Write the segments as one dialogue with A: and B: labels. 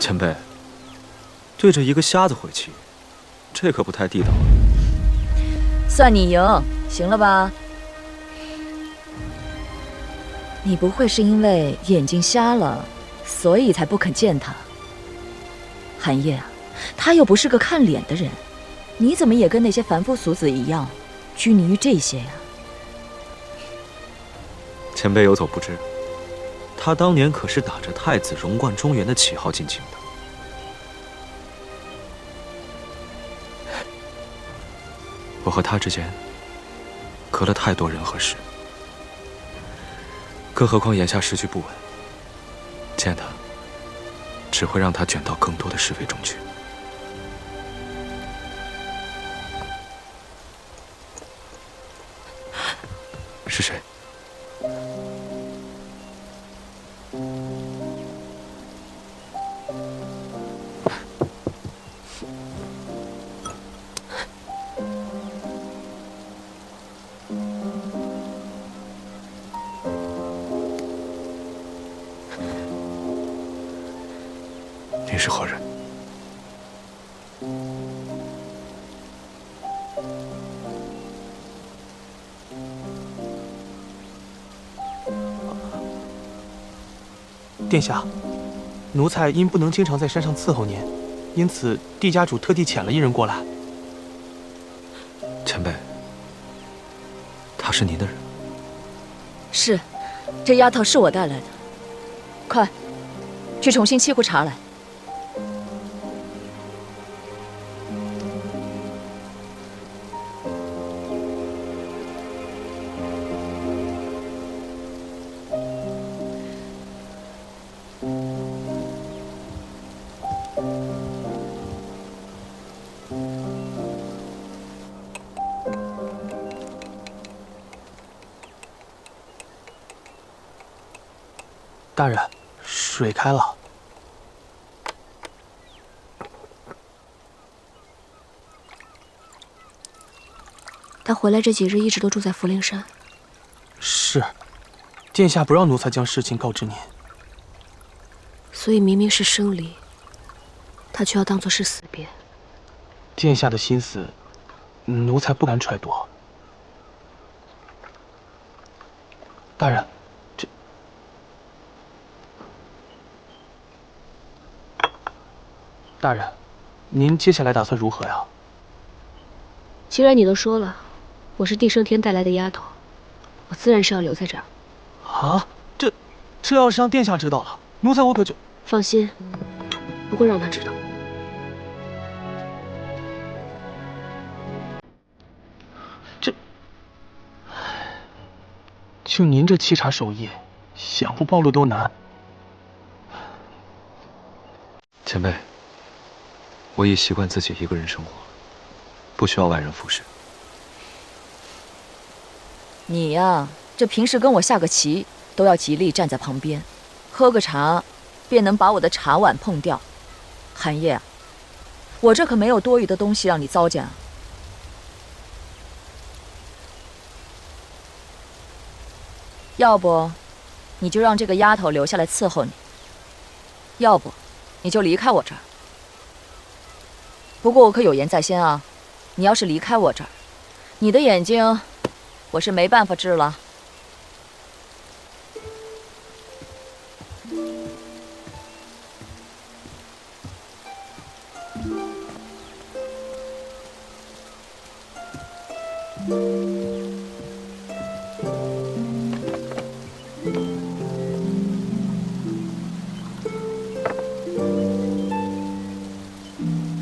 A: 前辈，对着一个瞎子回气，这可不太地道。
B: 算你赢，行了吧？你不会是因为眼睛瞎了，所以才不肯见他？寒夜啊，他又不是个看脸的人，你怎么也跟那些凡夫俗子一样，拘泥于这些呀？
A: 前辈有所不知，他当年可是打着太子荣冠中原的旗号进京的。我和他之间隔了太多人和事，更何况眼下时局不稳，见他只会让他卷到更多的是非中去。是谁？你是何人？
C: 殿下，奴才因不能经常在山上伺候您，因此帝家主特地遣了一人过来。
A: 前辈，他是您的人？
B: 是，这丫头是我带来的。快，去重新沏壶茶来。
C: 大人，水开了。
D: 他回来这几日一直都住在福陵山。
C: 是，殿下不让奴才将事情告知您。
D: 所以明明是生离，他却要当作是死别。
C: 殿下的心思，奴才不敢揣度。大人，大人，您接下来打算如何呀？
D: 既然你都说了，我是帝升天带来的丫头，我自然是要留在这儿。
C: 啊，这要是让殿下知道了，奴才我可就……
D: 放心，不会让他知道。
C: 就您这沏茶手艺，想不暴露都难。
A: 前辈，我已习惯自己一个人生活，不需要外人服侍。
B: 你呀，这平时跟我下个棋都要极力站在旁边，喝个茶便能把我的茶碗碰掉。寒夜啊，我这可没有多余的东西让你糟践啊。要不，你就让这个丫头留下来伺候你；要不，你就离开我这儿。不过我可有言在先啊，你要是离开我这儿，你的眼睛我是没办法治了。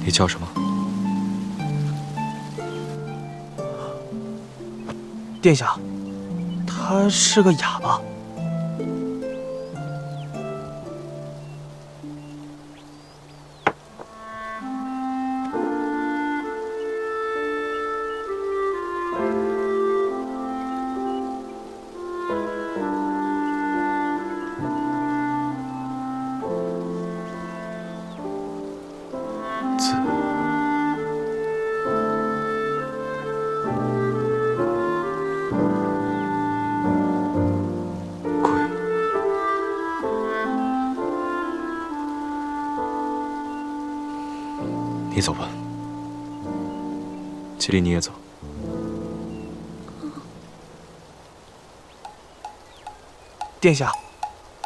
A: 你叫什么？
C: 殿下，他是个哑巴。
A: 子。贵。你走吧，麒麟你也走。
C: 殿下，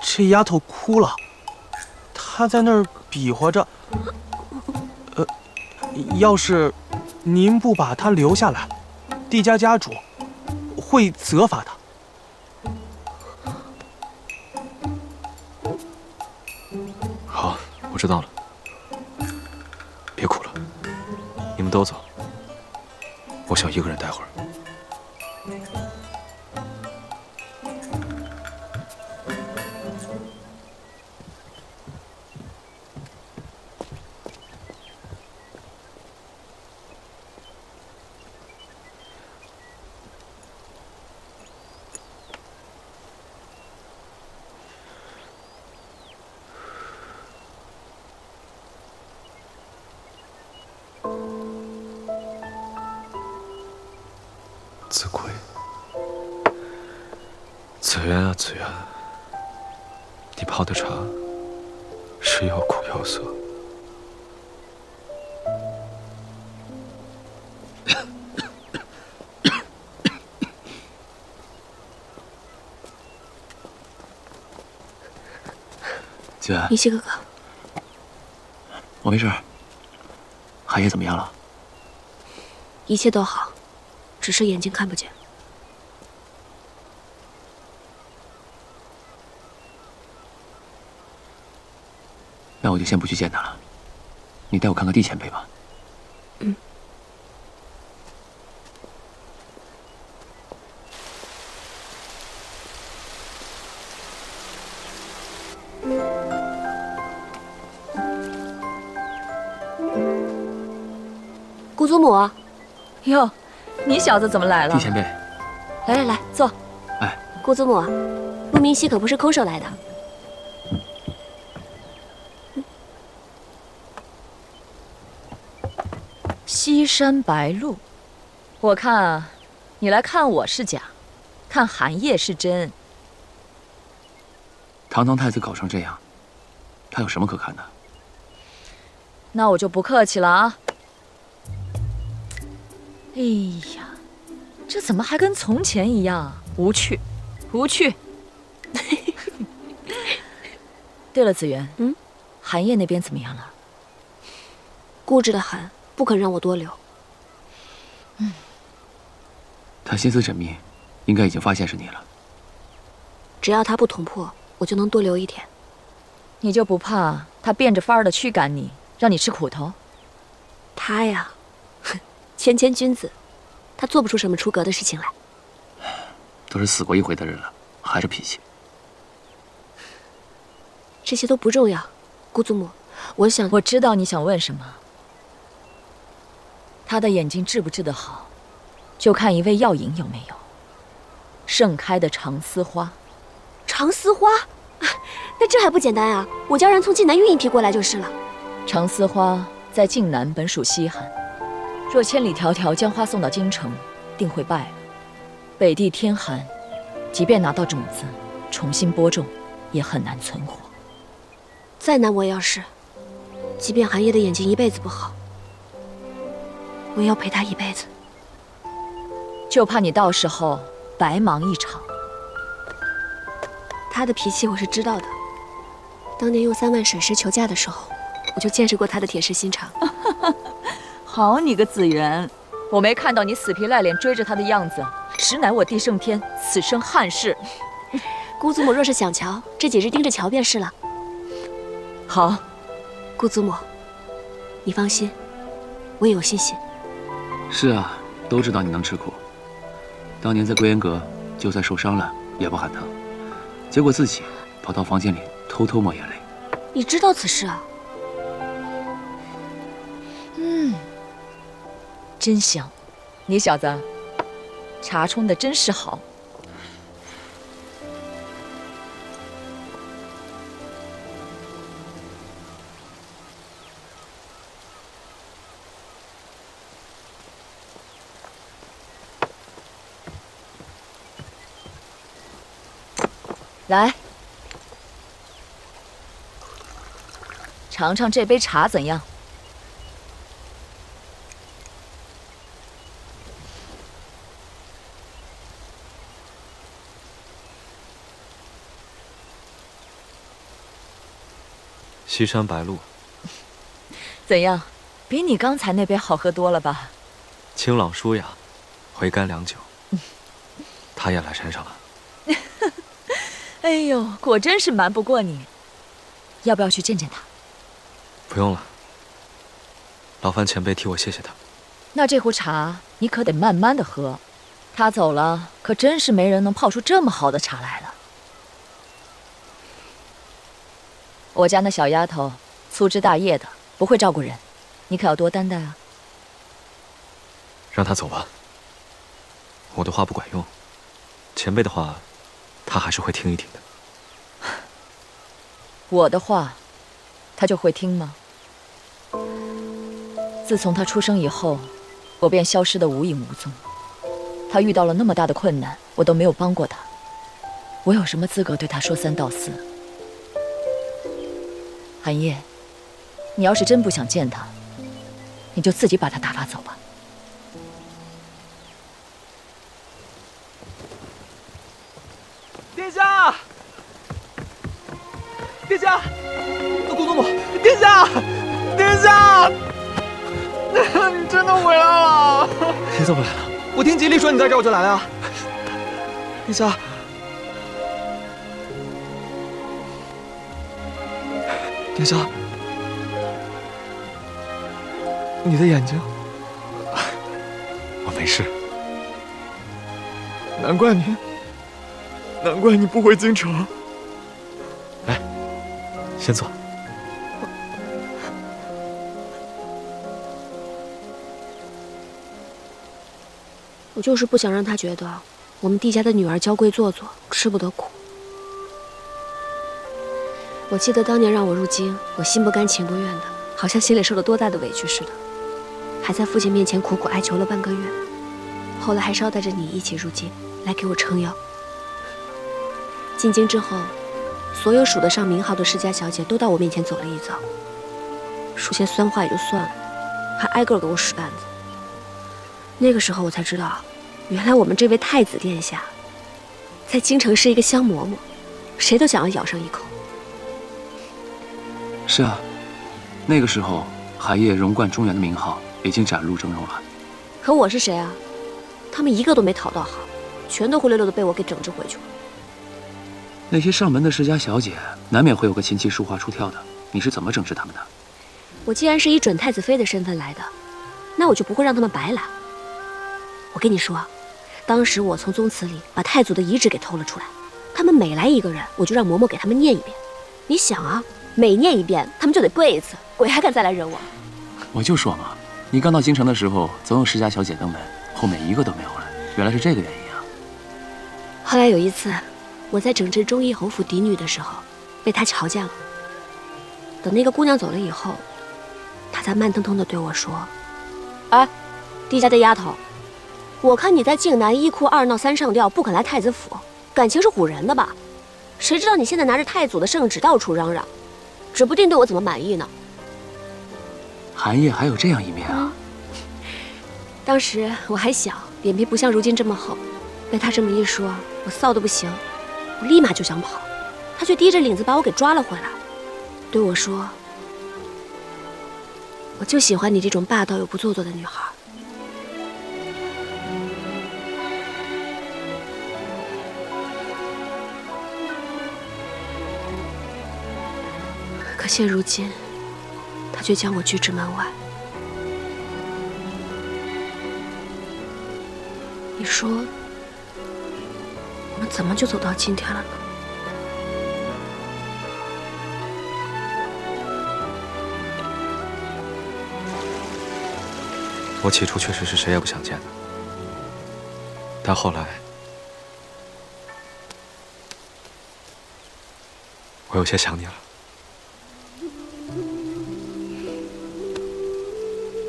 C: 这丫头哭了，她在那儿比划着。要是您不把她留下来，帝家家主会责罚她。
A: 好，我知道了。别哭了，你们都走，我想一个人待会儿。子规，子渊啊子渊，你泡的茶是又苦又涩。
E: 子渊，
D: 明熙哥哥，
E: 我没事。寒夜怎么样了？
D: 一切都好，只是眼睛看不见。
E: 那我就先不去见他了，你带我看看帝前辈吧。
D: 嗯。姑祖母，
B: 哟，你小子怎么来了？
E: 帝前辈，
B: 来来来，坐。
E: 哎，
D: 姑祖母，陆明熙可不是空手来的。
B: 西山白鹿，我看啊，你来看我是假，看寒夜是真。
E: 堂堂太子搞成这样，他有什么可看的？
B: 那我就不客气了啊。哎呀，这怎么还跟从前一样无趣，无趣。对了，子源，寒夜那边怎么样了？
D: 固执的很，不肯让我多留。
E: 他心思缜密，应该已经发现是你了。
D: 只要他不捅破，我就能多留一天。
B: 你就不怕他变着法儿的驱赶你，让你吃苦头？
D: 他呀，谦谦君子，他做不出什么出格的事情来。
E: 都是死过一回的人了，还是脾气。
D: 这些都不重要，姑祖母，
B: 我知道你想问什么。他的眼睛治不治得好，就看一味药引有没有。盛开的长丝花。
D: 长丝花？那这还不简单啊！我叫人从晋南运一批过来就是了。
B: 长丝花在晋南本属稀罕，若千里迢迢将花送到京城，定会败了。北地天寒，即便拿到种子，重新播种，也很难存活。
D: 再难我也要试，即便寒夜的眼睛一辈子不好，我也要陪他一辈子。
B: 就怕你到时候白忙一场。
D: 他的脾气我是知道的，当年用3万水石求嫁的时候，我就见识过他的铁石心肠。
B: 好你个子源，我没看到你死皮赖脸追着他的样子，实乃我帝圣天此生憾事。
D: 姑祖母若是想瞧，这几日盯着瞧便是了。
B: 好，
D: 姑祖母，你放心，我也有信心。
E: 是啊，都知道你能吃苦。当年在归烟阁，就算受伤了也不喊疼，结果自己跑到房间里偷偷抹眼泪。
D: 你知道此事啊？
B: 真香，你小子茶冲的真是好。来，尝尝这杯茶怎样？
A: 西山白露，
B: 怎样？比你刚才那杯好喝多了吧？
A: 清朗舒雅，回甘良久。他也来山上了。
B: 哎呦，果真是瞒不过你。要不要去见见他？
A: 不用了，劳烦前辈替我谢谢他。
B: 那这壶茶你可得慢慢的喝，他走了，可真是没人能泡出这么好的茶来了。我家那小丫头粗枝大叶的，不会照顾人，你可要多担待啊。
A: 让他走吧，我的话不管用，前辈的话，他还是会听一听的。
B: 我的话，他就会听吗？自从他出生以后，我便消失得无影无踪。他遇到了那么大的困难，我都没有帮过他，我有什么资格对他说三道四？寒夜，你要是真不想见他，你就自己把他打发走吧。
C: 殿下，殿下，顾总统，殿下，殿下，你真的回来了！
A: 你怎么来了？
C: 我听吉利说你在这儿，我就来了。殿下，殿下，你的眼睛，
A: 我没事。
C: 难怪你不回京城。
A: 来，先坐。
D: 我就是不想让他觉得我们帝家的女儿娇贵做作，吃不得苦。我记得当年让我入京，我心不甘情不愿的，好像心里受了多大的委屈似的，还在父亲面前苦苦哀求了半个月。后来还捎带着你一起入京，来给我撑腰。进京之后，所有数得上名号的世家小姐都到我面前走了一遭，说些酸话也就算了，还挨个给我使绊子。那个时候我才知道，原来我们这位太子殿下，在京城是一个香嬷嬷，谁都想要咬上一口。
E: 是啊，那个时候海业荣冠中原的名号已经崭露峥嵘了。
D: 可我是谁啊？他们一个都没讨到好，全都灰溜溜的被我给整治回去了。
E: 那些上门的世家小姐，难免会有个琴棋书画出挑的，你是怎么整治他们的？
D: 我既然是以准太子妃的身份来的，那我就不会让他们白来。我跟你说，当时我从宗祠里把太祖的遗旨给偷了出来，他们每来一个人，我就让嬷嬷给他们念一遍。你想啊，每念一遍，他们就得跪一次，鬼还敢再来惹我？
E: 我就说嘛，你刚到京城的时候，总有世家小姐登门，后面一个都没有了，原来是这个原因啊。
D: 后来有一次，我在整治忠义侯府嫡女的时候，被他瞧见了。等那个姑娘走了以后，他才慢腾腾地对我说：“哎，帝家的丫头，我看你在靖南一哭二闹三上吊，不肯来太子府，感情是唬人的吧？谁知道你现在拿着太祖的圣旨到处嚷嚷，指不定对我怎么满意呢。”
E: 寒夜还有这样一面啊！
D: 当时我还小，脸皮不像如今这么厚，被他这么一说，我臊得不行，我立马就想跑，他却低着领子把我给抓了回来，对我说：“我就喜欢你这种霸道又不做作的女孩。”可现如今，他却将我拒之门外。你说，我们怎么就走到今天了呢？
A: 我起初确实是谁也不想见的，但后来，我有些想你了。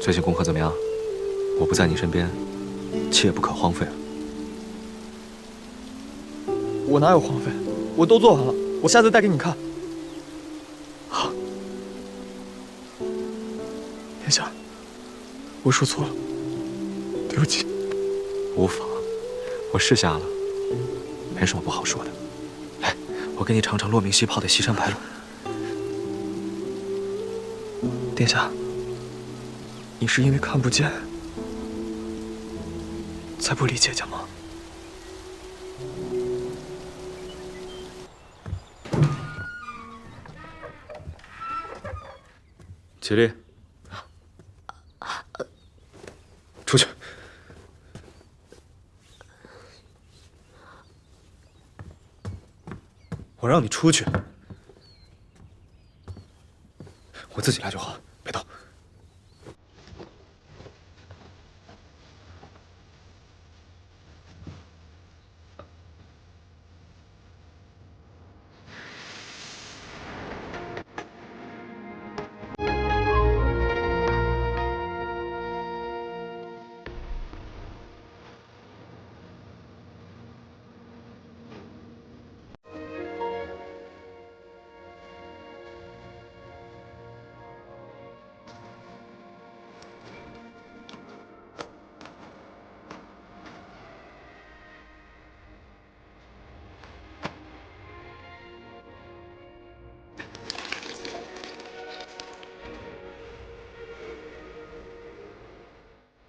A: 最近功课怎么样？我不在你身边，切不可荒废了。
C: 我哪有荒废？我都做完了，我下次带给你看。
A: 好。
C: 殿下，我说错了，对不起。
A: 无妨，我试下了，没什么不好说的。来，我给你尝尝骆明熙泡的西山白露。
C: 殿下，你是因为看不见，才不理姐姐吗？
A: 起立，出去。我让你出去，我自己来就好，别动。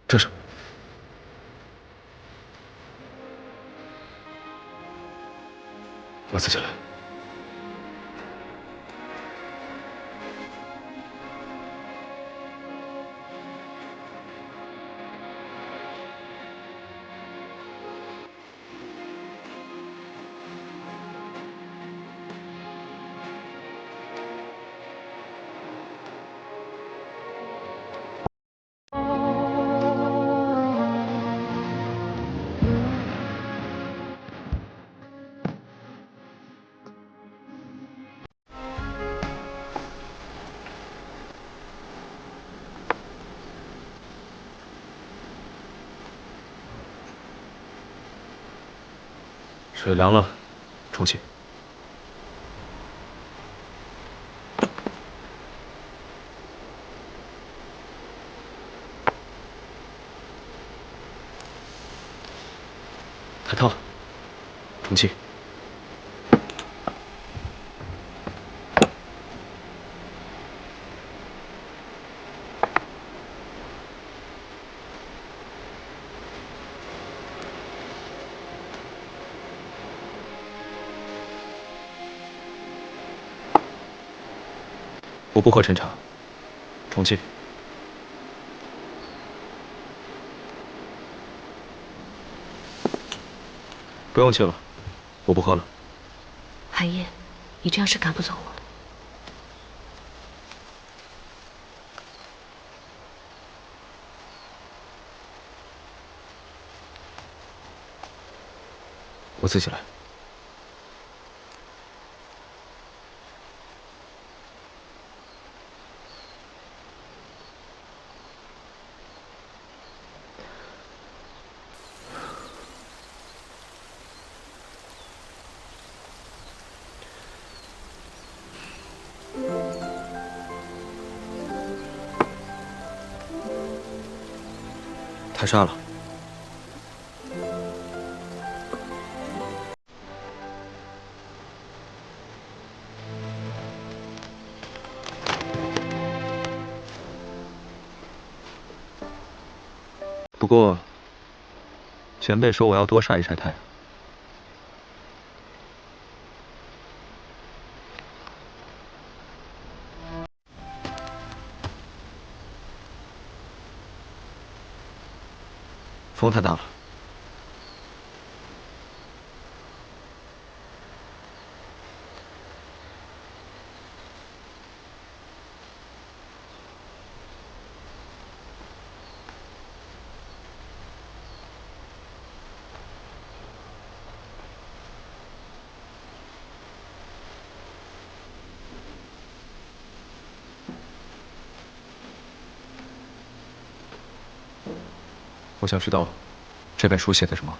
A: 这是我自己来。水凉了，重启。抬套，重启。我不喝陈茶，重启。不用气了，我不喝了。
D: 寒夜，你这样是赶不走我的。
A: 我自己来。太杀了。不过，前辈说我要多晒一晒太阳。风太大了。我想知道这本书写的什么。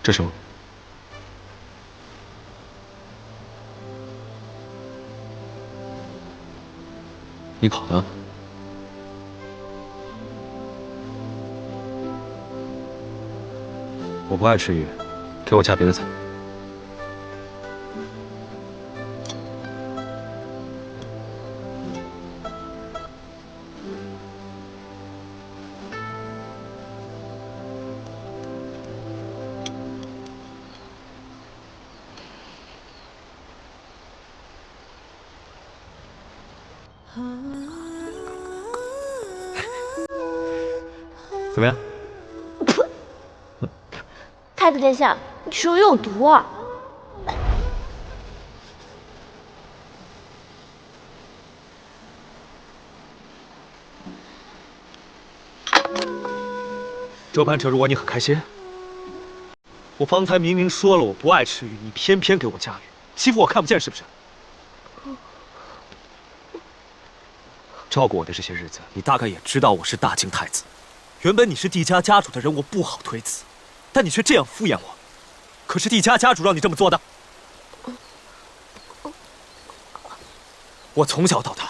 A: 这是我。你烤的？我不爱吃鱼，给我加别的菜。怎么样？
D: 太子殿下，你手有毒啊！
C: 这盘扯如果你很开心，我方才明明说了我不爱吃鱼，你偏偏给我加鱼，欺负我看不见是不是？照顾我的这些日子，你大概也知道我是大清太子。原本你是帝家家主的人，我不好推辞，但你却这样敷衍我。可是帝家家主让你这么做的。我从小到大，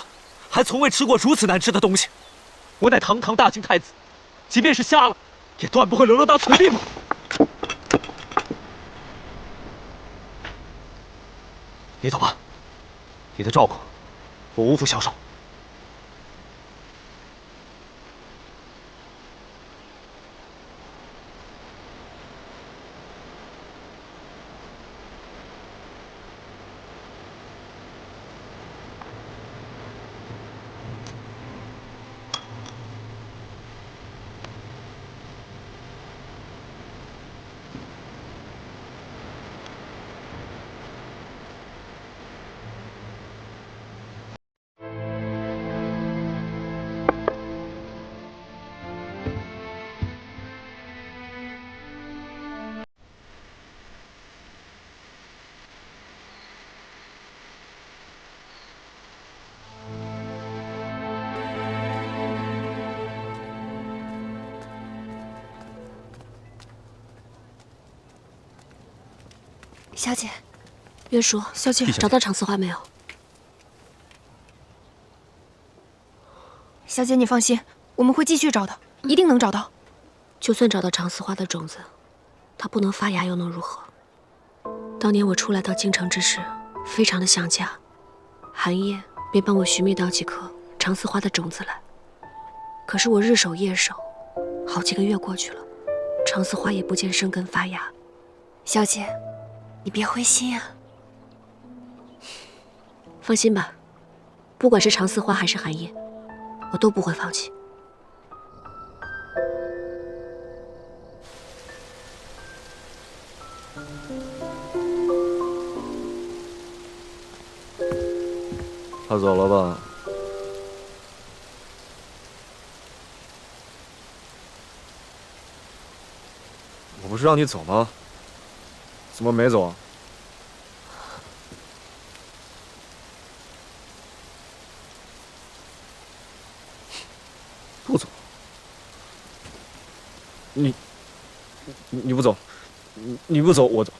C: 还从未吃过如此难吃的东西。我乃堂堂大清太子，即便是瞎了，也断不会沦落到此地步。你走吧，你的照顾，我无福消受。
D: 小姐，月叔，小姐找到长丝花没有？
F: 小姐，你放心，我们会继续找的，一定能找到。
D: 就算找到长丝花的种子，它不能发芽又能如何？当年我初来到京城之时，非常的想家，寒夜便帮我寻觅到几颗长丝花的种子来。可是我日守夜守，好几个月过去了，长丝花也不见生根发芽。
F: 小姐，你别灰心啊。
D: 放心吧，不管是长丝花还是寒夜，我都不会放弃。
A: 他走了吧？我不是让你走吗？怎么没走啊？不走？你不走，你不走，我走。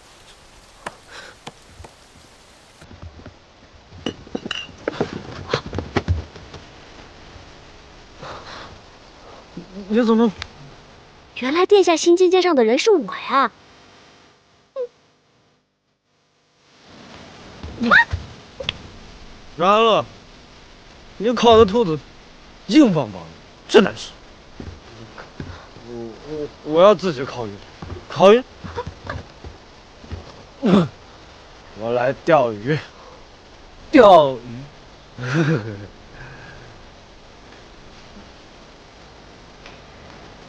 A: 你怎么？
D: 原来殿下心尖尖上的人是我呀！
C: 然了，你烤的兔子硬邦邦的，真难吃。我要自己烤鱼，烤鱼。我来钓鱼，钓鱼。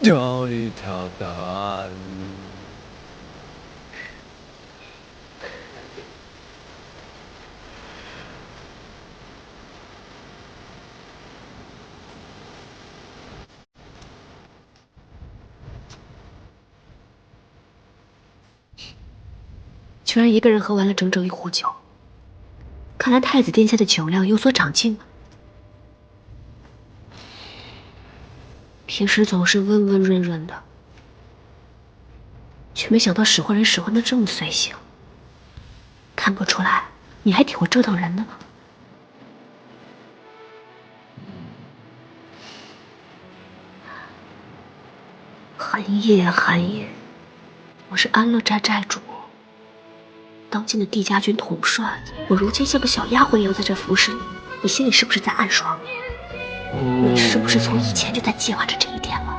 C: 钓一条大鱼。
D: 居然一个人喝完了整整一壶酒，看来太子殿下的酒量有所长进啊。平时总是温温润润的，却没想到使唤人使唤的这么随性。看不出来，你还挺会折腾人的呢。寒夜，寒夜，我是安乐寨寨主，当今的帝家军统帅。我如今像个小丫鬟一样在这服侍你，你心里是不是在暗爽？你是不是从以前就在计划着这一天了？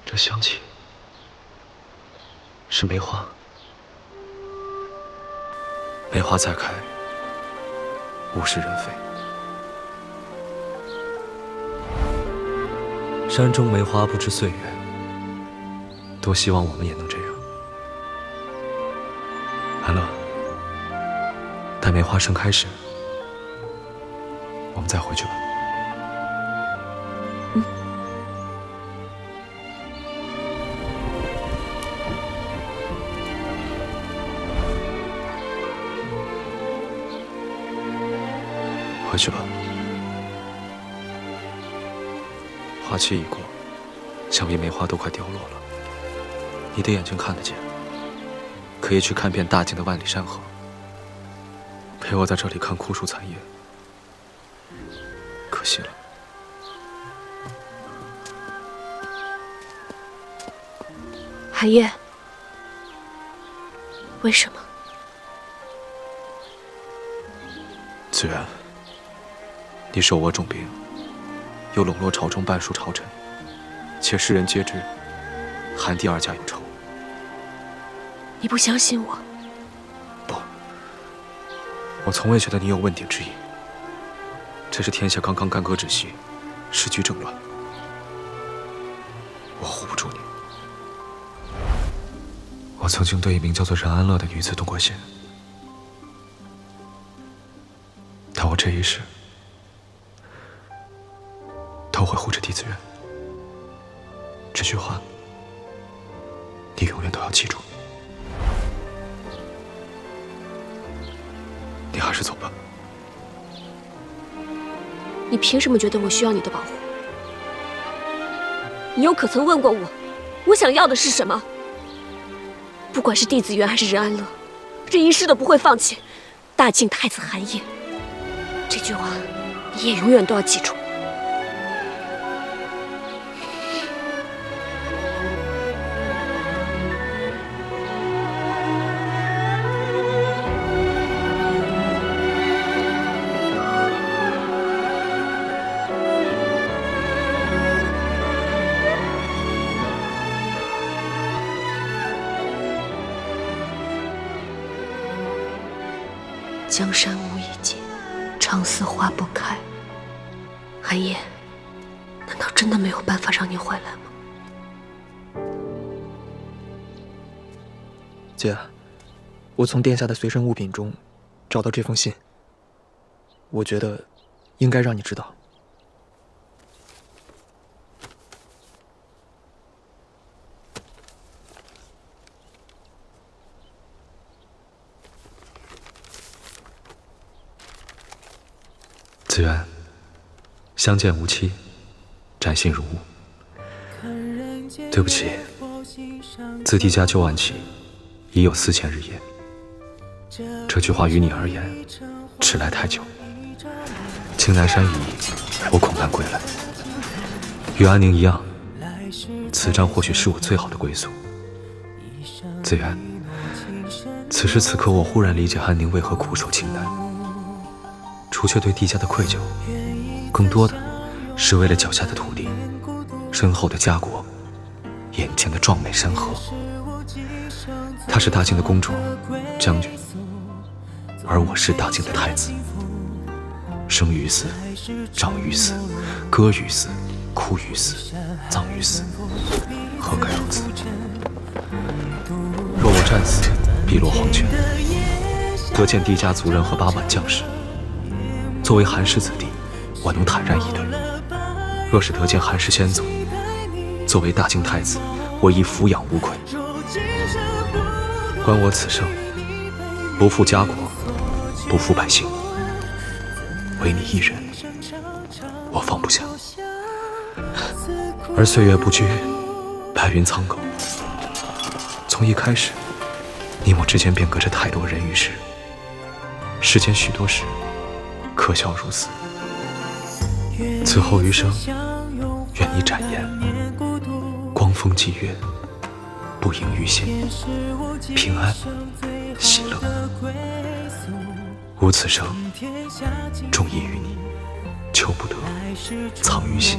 C: 这香气是梅花，梅花再开，物是人非。山中梅花不知岁月，多希望我们也能这样。安乐，待梅花盛开时，我们再回去吧。回去吧。花期已过，想必梅花都快凋落了。你的眼睛看得见，可以去看遍大晋的万里山河。陪我在这里看枯树残叶，可惜了。
D: 寒夜，为什么？
C: 子元，你手握重兵，又笼络朝中半数朝臣，且世人皆知，韩帝二家有仇。
D: 你不相信我？
C: 不，我从未觉得你有问鼎之意。这是天下刚刚干戈止息，时局正乱，我护不住你。我曾经对一名叫做任安乐的女子动过心，但我这一世都会护着帝子元。这句话，你永远都要记住。你还是走吧。
D: 你凭什么觉得我需要你的保护？你又可曾问过我，我想要的是什么？不管是帝子元还是任安乐，这一世都不会放弃大晋太子韩烨。这句话，你也永远都要记住。江山无一尽，长似花不开。寒夜，难道真的没有办法让你回来吗？
G: 姐，我从殿下的随身物品中找到这封信，我觉得应该让你知道。
C: 子元，相见无期，展信如晤。对不起，自帝家旧案起，已有4000日夜。这句话于你而言，迟来太久。青南山已矣，我恐难归来。与安宁一样，此战或许是我最好的归宿。子元，此时此刻，我忽然理解安宁为何苦守青南。除却对帝家的愧疚，更多的是为了脚下的土地、身后的家国、眼前的壮美山河。她是大晋的公主、将军，而我是大晋的太子。生于斯，长于斯，歌于斯，哭于斯，葬于斯，何该如此？若我战死，必落黄泉，得见帝家族人和8万将士。作为韩氏子弟，我能坦然以对；若是得见韩氏先祖，作为大晋太子，我亦俯仰无愧。观我此生，不负家国，不负百姓，唯你一人，我放不下。而岁月不居，白云苍狗。从一开始，你我之间便隔着太多人与事。世间许多事，可笑如斯。此后余生，愿你展颜，光风霁月，不盈于心，平安喜乐。吾此生终意于你，求不得，藏于心。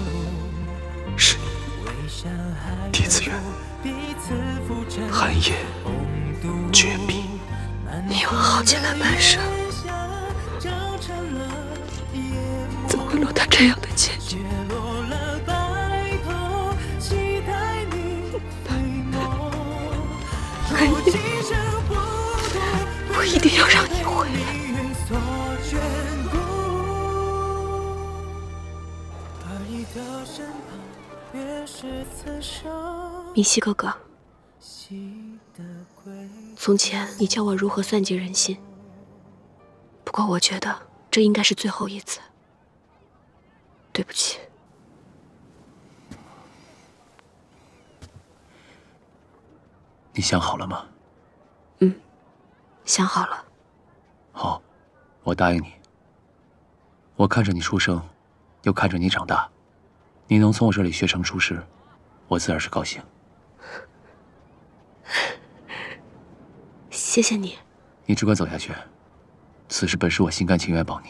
C: 是你，弟子愿，寒夜绝壁。
D: 你有好起来半生，怎会落到这样的结局？寒夜，我一定要让你回来。明熙哥哥，从前你教我如何算计人心，不过我觉得这应该是最后一次。对不起。
E: 你想好了吗？
D: 想好了。
E: 好，我答应你。我看着你出生，又看着你长大，你能从我这里学成出师，我自然是高兴。
D: 谢谢你。
E: 你只管走下去，此事本是我心甘情愿帮你。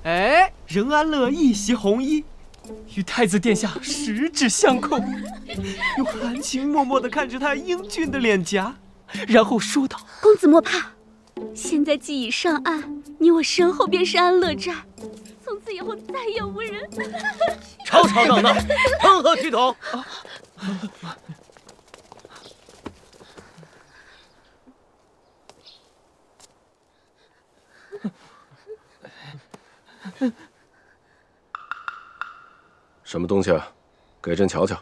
H: 哎，任安乐一袭红衣，与太子殿下十指相扣，又含情脉脉地看着他英俊的脸颊，然后说道：“
I: 公子莫怕，现在既已上岸，你我身后便是安乐寨，从此以后再也无人。”
H: 吵吵闹闹，成何体统？
A: 什么东西啊？给朕瞧瞧。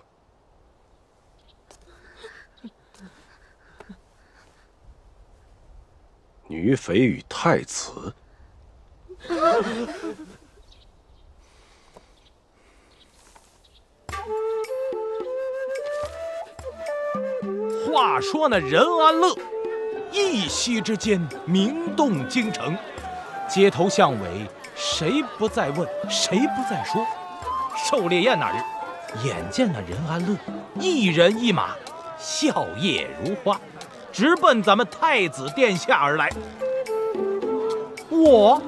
A: 女匪与太子。
J: 话说那任安乐，一夕之间名动京城，街头巷尾，谁不在问，谁不在说。狩猎宴那日，眼见那任安乐一人一马，笑靥如花，直奔咱们太子殿下而来。我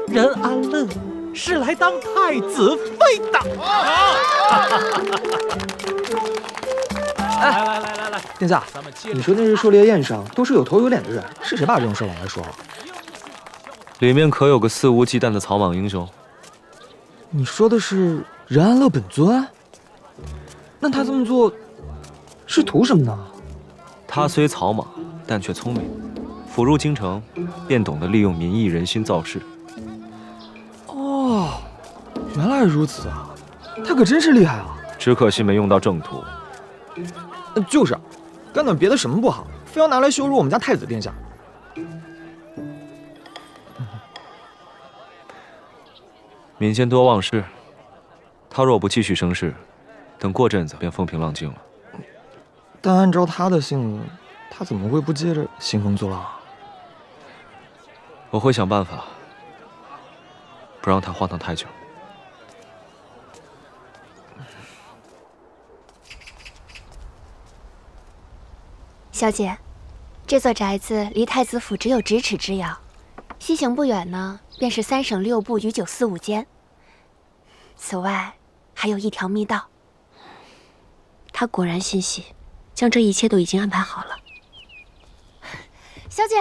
J: 任安乐是来当太子妃的。来，
G: 殿下，你说那日狩猎宴上都是有头有脸的人，是谁把这种事往外说？
C: 里面可有个肆无忌惮的草莽英雄？
G: 你说的是任安乐本尊？那他这么做是图什么呢？
C: 他虽草莽，但却聪明，甫入京城，便懂得利用民意人心造势。
G: 哦，原来如此啊！他可真是厉害啊！
C: 只可惜没用到正途。
G: 就是，干点别的什么不好，非要拿来羞辱我们家太子殿下。
C: 民间多忘事，他若不继续生事，等过阵子便风平浪静了。
G: 但按照他的性子，他怎么会不接着兴风作浪啊？
C: 我会想办法，不让他荒唐太久。
F: 小姐，这座宅子离太子府只有咫尺之遥，西行不远呢，便是3省6部与945间。此外，还有一条密道。
D: 他果然心细，将这一切都已经安排好了。
F: 小姐，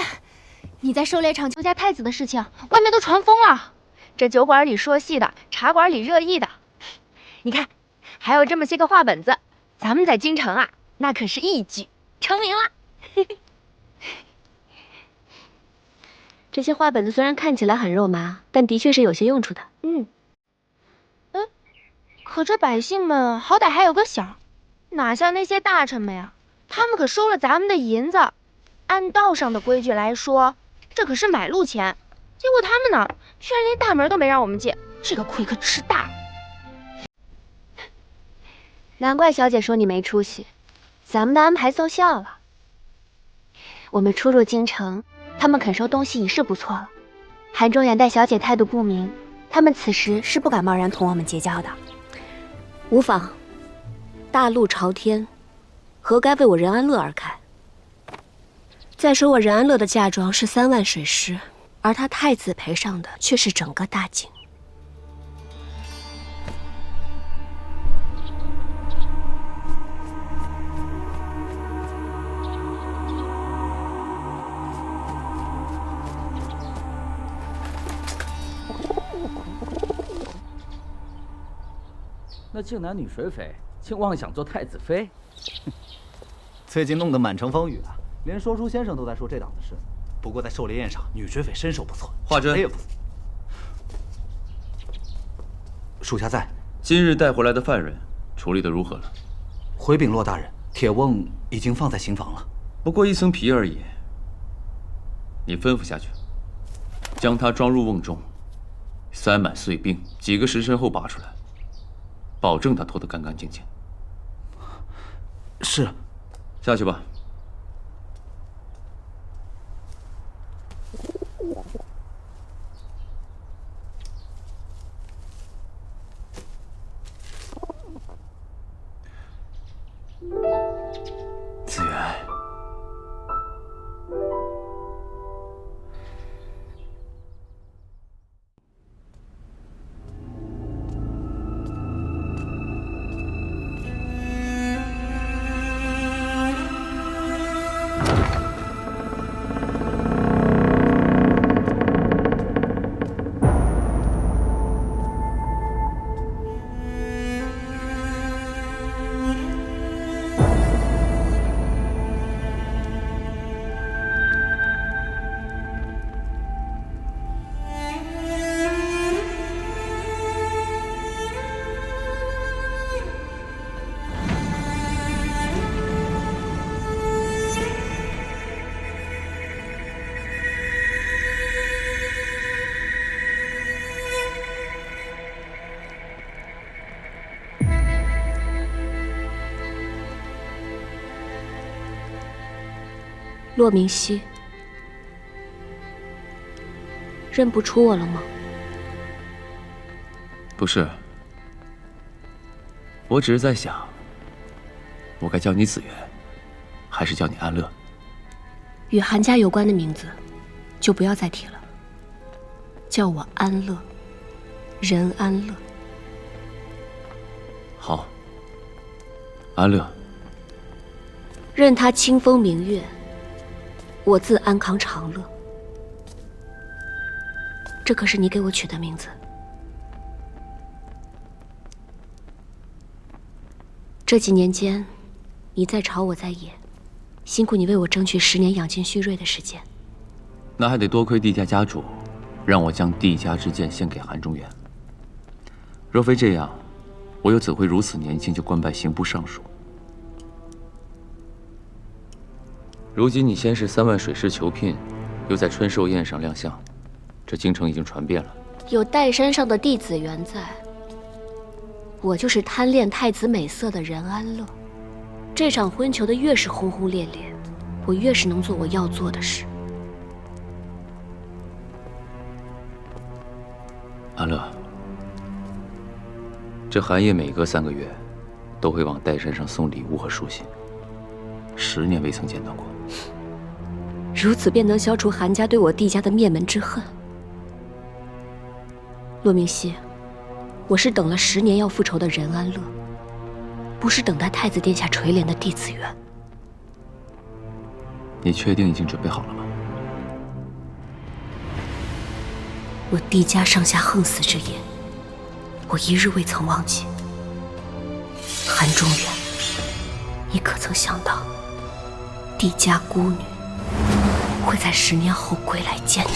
F: 你在狩猎场救下太子的事情，外面都传疯了。这酒馆里说戏的，茶馆里热议的。你看，还有这么些个话本子，咱们在京城啊，那可是一举成名了。
D: 这些话本子虽然看起来很肉麻，但的确是有些用处的。
F: 可这百姓们好歹还有个响，哪像那些大臣们呀？他们可收了咱们的银子，按道上的规矩来说，这可是买路钱。结果他们呢，居然连大门都没让我们进，这个亏可吃大了。
D: 难怪小姐说你没出息，咱们的安排奏效了。
F: 我们初入京城，他们肯收东西已是不错了。韩中远待小姐态度不明，他们此时是不敢贸然同我们结交的。
D: 无妨，大路朝天，何该为我任安乐而开？再说我任安乐的嫁妆是3万水师，而他太子赔上的却是整个大京。
K: 那靖南女水匪竟妄想做太子妃，
L: 最近弄得满城风雨啊，连说书先生都在说这档子事。不过在狩猎宴上，女水匪身手不错，
E: 华珍
L: 也不错。属下在。
E: 今日带回来的犯人处理得如何了？
L: 回禀骆大人，铁瓮已经放在刑房了，
E: 不过一层皮而已。你吩咐下去，将他装入瓮中，塞满碎冰，几个时辰后拔出来。保证他脱得干干净净。
L: 是，
E: 下去吧。子源，
D: 骆明熙，认不出我了吗？
E: 不是，我只是在想，我该叫你子源，还是叫你安乐？
D: 与韩家有关的名字，就不要再提了。叫我安乐，任安乐。
E: 好，安乐。
D: 任他清风明月，我自安康长乐。这可是你给我取的名字。这几年间，你在朝我在野，辛苦你为我争取10年养精蓄锐的时间。
E: 那还得多亏帝家家主，让我将帝家之剑献给韩中原。若非这样，我又怎会如此年轻就官拜刑部尚书？如今你先是3万水师求聘，又在春寿宴上亮相，这京城已经传遍了。
D: 有岱山上的弟子缘在，我就是贪恋太子美色的任安乐。这场婚求的越是轰轰烈烈，我越是能做我要做的事。
E: 安乐，这寒夜每隔3个月，都会往岱山上送礼物和书信，10年未曾见到过。
D: 如此便能消除韩家对我帝家的灭门之恨。骆明熙，我是等了10年要复仇的任安乐，不是等待太子殿下垂怜的帝子元。
E: 你确定已经准备好了吗？
D: 我帝家上下横死之夜，我一日未曾忘记。韩中远，你可曾想到，帝家孤女会在10年后归来见你？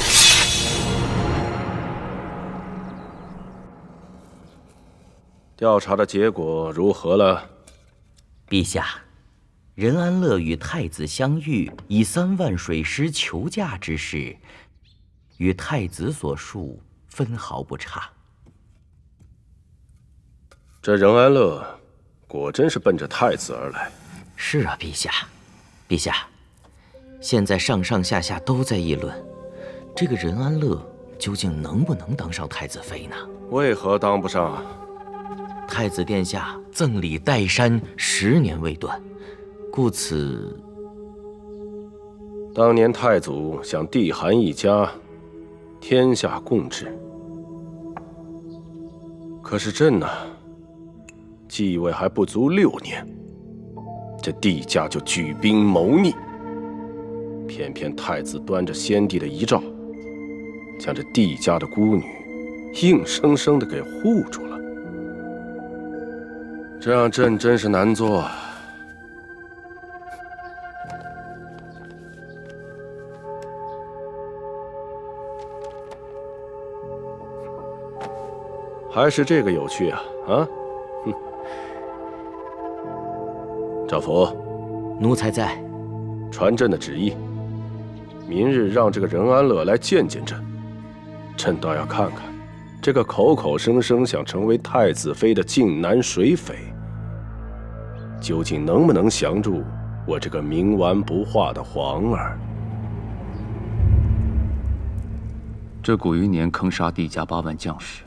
M: 调查的结果如何了？
N: 陛下，任安乐与太子相遇，以3万水师求嫁之事，与太子所述分毫不差。
M: 这任安乐果真是奔着太子而来。
N: 是啊，陛下。陛下，现在上上下下都在议论，这个任安乐究竟能不能当上太子妃呢？
M: 为何当不上啊？
N: 太子殿下赠礼岱山10年未断，故此。
M: 当年太祖想帝韩一家天下共治，可是朕呢，继位还不足6年，这帝家就举兵谋逆，偏偏太子端着先帝的遗诏，将这帝家的孤女硬生生的给护住了。这让朕真是难做啊！还是这个有趣啊！啊，哼！赵福，
N: 奴才在。
M: 传朕的旨意，明日让这个任安乐来见见朕，朕倒要看看。这个口口声声想成为太子妃的靖南水匪，究竟能不能降住我这个冥顽不化的皇儿？
E: 这古余年坑杀帝家8万将士，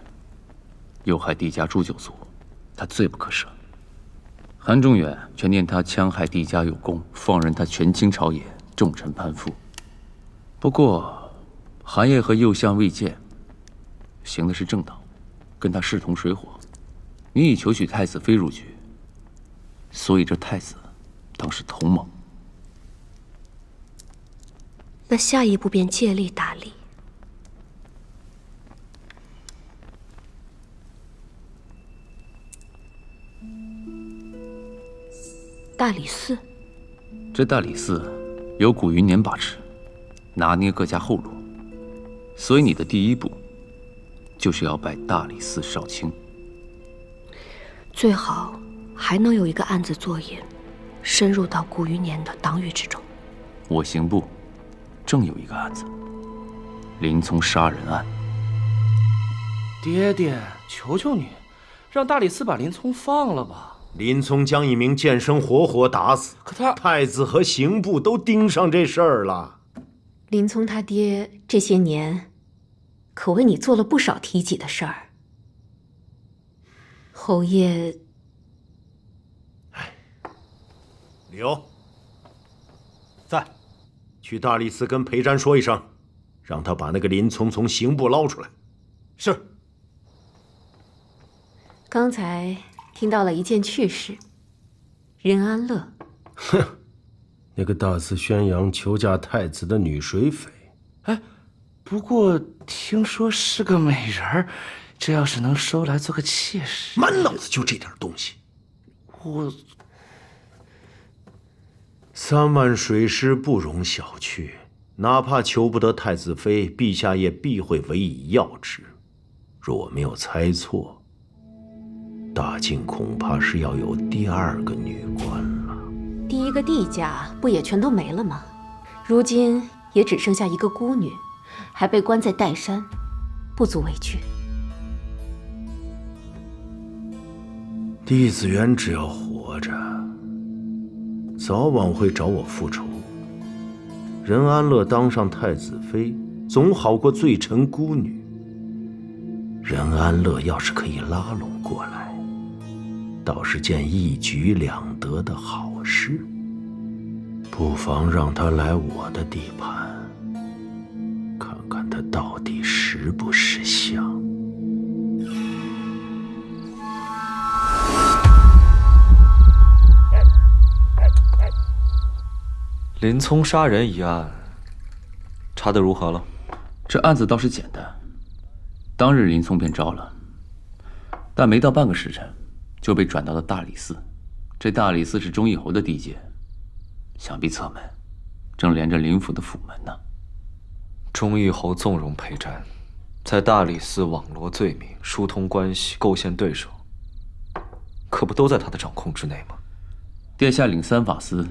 E: 又害帝家诛9族，他罪不可赦。韩仲远却念他戕害帝家有功，放任他权倾朝野，重臣攀附。不过，韩烨和右相魏建行的是正道，跟他势同水火。你以求娶太子妃入局，所以这太子当是同盟。
D: 那下一步便借力打力。大理寺，
E: 这大理寺由古余年把持，拿捏各家后路，所以你的第一步就是要拜大理寺少卿。
D: 最好还能有一个案子做引，深入到古余年的党羽之中。
E: 我刑部正有一个案子，林聪杀人案。
H: 爹爹，求求你，让大理寺把林聪放了吧。
O: 林聪将一名剑生活活打死，
H: 可他
O: 太子和刑部都盯上这事儿了。
P: 林聪他爹这些年可为你做了不少提己的事儿。侯爷，
O: 刘在，去大理寺跟裴瞻说一声，让他把那个林聪从刑部捞出来。是。
P: 刚才听到了一件趣事，任安乐。
M: 哼，那个大肆宣扬求嫁太子的女水匪。
H: 哎，不过听说是个美人儿，这要是能收来做个妾室，
O: 满脑子就这点东西。
H: 我
O: 3万水师不容小觑，哪怕求不得太子妃，陛下也必会委以要职。若我没有猜错，大晋恐怕是要有第2个女官了。
P: 第一个帝家不也全都没了吗？如今也只剩下一个孤女，还被关在岱山，不足为惧。
O: 帝子元只要活着，早晚会找我复仇。任安乐当上太子妃，总好过罪臣孤女。任安乐要是可以拉拢过来，倒是件一举两得的好事。不妨让他来我的地盘，看看他到底识不识相。
C: 林聪杀人一案，查得如何了？
E: 这案子倒是简单，当日林聪便招了，但没到半个时辰，就被转到了大理寺。这大理寺是忠义侯的地界，想必侧门正连着林府的府门呢。
C: 忠义侯纵容裴瞻，在大理寺网罗罪名，疏通关系，构陷对手，可不都在他的掌控之内吗？
E: 殿下领三法司，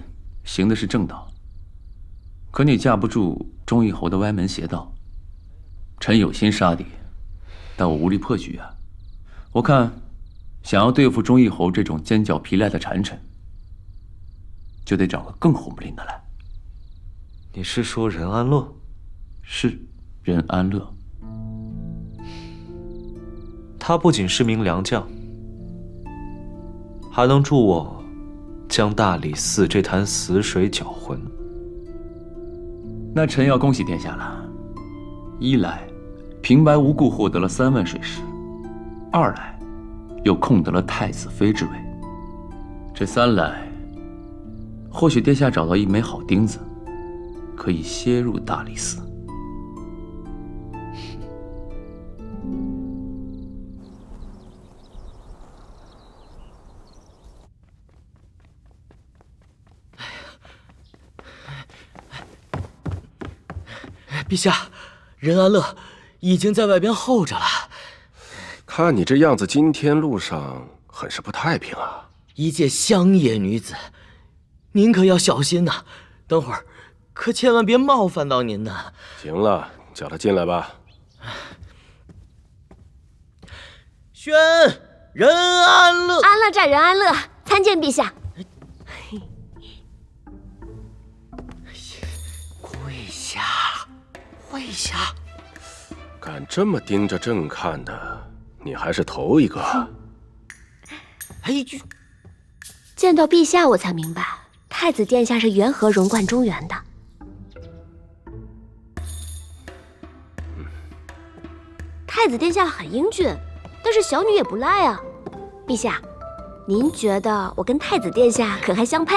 E: 行的是正道，可你架不住忠义侯的歪门邪道。臣有心杀敌，但我无力破局啊。我看，想要对付忠义侯这种奸狡皮赖的谗臣，就得找个更混不吝的来。
C: 你是说任安乐？
E: 是，任安乐。
C: 他不仅是名良将，还能助我将大理寺这潭死水搅浑。
E: 那臣要恭喜殿下了。一来，平白无故获得了3万水师；二来，又空得了太子妃之位。这三来，或许殿下找到一枚好钉子，可以楔入大理寺。
H: 陛下，任安乐已经在外边候着了。
M: 看你这样子，今天路上很是不太平啊。
H: 一介乡野女子，您可要小心呐！等会儿可千万别冒犯到您呐。
M: 行了，叫他进来吧。
H: 宣任安乐，
D: 安乐寨任安乐参见陛下。
H: 跪下！
M: 敢这么盯着朕看的，你还是头一个。
H: 哎，
D: 见到陛下，我才明白太子殿下是缘何荣冠中原的。太子殿下很英俊，但是小女也不赖啊。陛下，您觉得我跟太子殿下可还相配？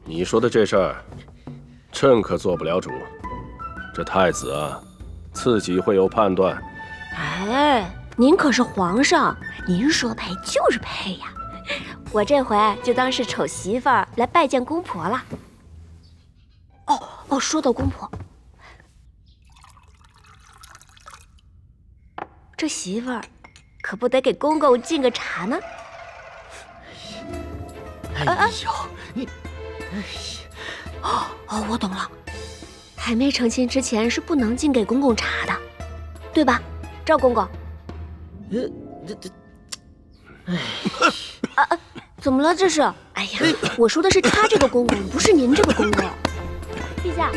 M: 你说的这事儿，朕可做不了主。这太子啊，自己会有判断。
D: 哎，您可是皇上，您说配就是配呀。我这回就当是丑媳妇儿来拜见公婆了。哦，说到公婆，这媳妇儿可不得给公公敬个茶呢。
H: 哎呦，你，
D: 哦，我懂了，还没成亲之前是不能敬给公公茶的，对吧，赵公公？怎么了这是？哎呀，我说的是他这个公公，不是您这个公公。陛下，